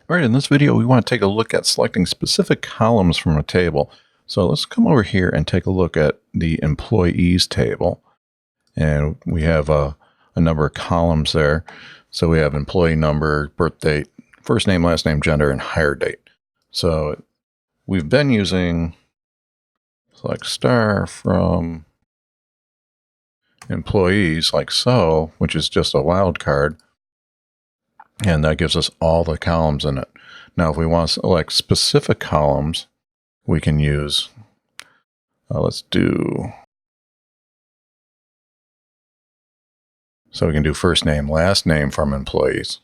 All right, in this video, we want to take a look at selecting specific columns from a table. So let's come over here and take a look at the employees table. And we have a number of columns there. So we have employee number, birth date, first name, last name, gender, and hire date. So we've been using select star from employees like so, which is just a wildcard. And that gives us all the columns in it. Now, if we want to select specific columns, we can use, so we can do first name, last name from employees.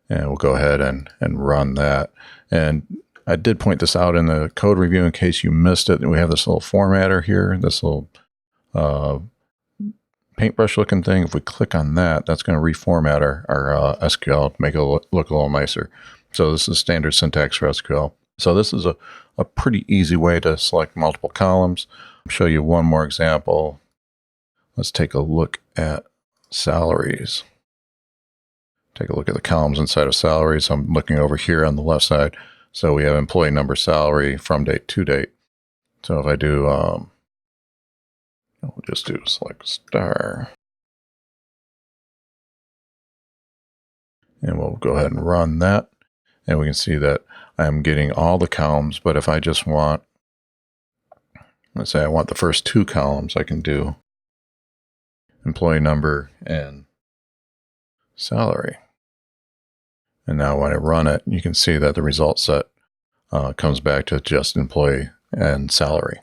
And we'll go ahead and run that. And I did point this out in the code review in case you missed it. We have this little formatter here, this little paintbrush looking thing. If we click on that, that's going to reformat our SQL to make it look a little nicer. So this is standard syntax for SQL. So this is a pretty easy way to select multiple columns. I'll show you one more example. Let's take a look at salaries. Take a look at the columns inside of salaries. I'm looking over here on the left side. So we have employee number, salary, from date, to date. So if I do, we'll just do select star. And we'll go ahead and run that. And we can see that I'm getting all the columns. But if I just want, let's say I want the first two columns, I can do employee number and salary. And now when I run it, you can see that the result set comes back to just employee and salary.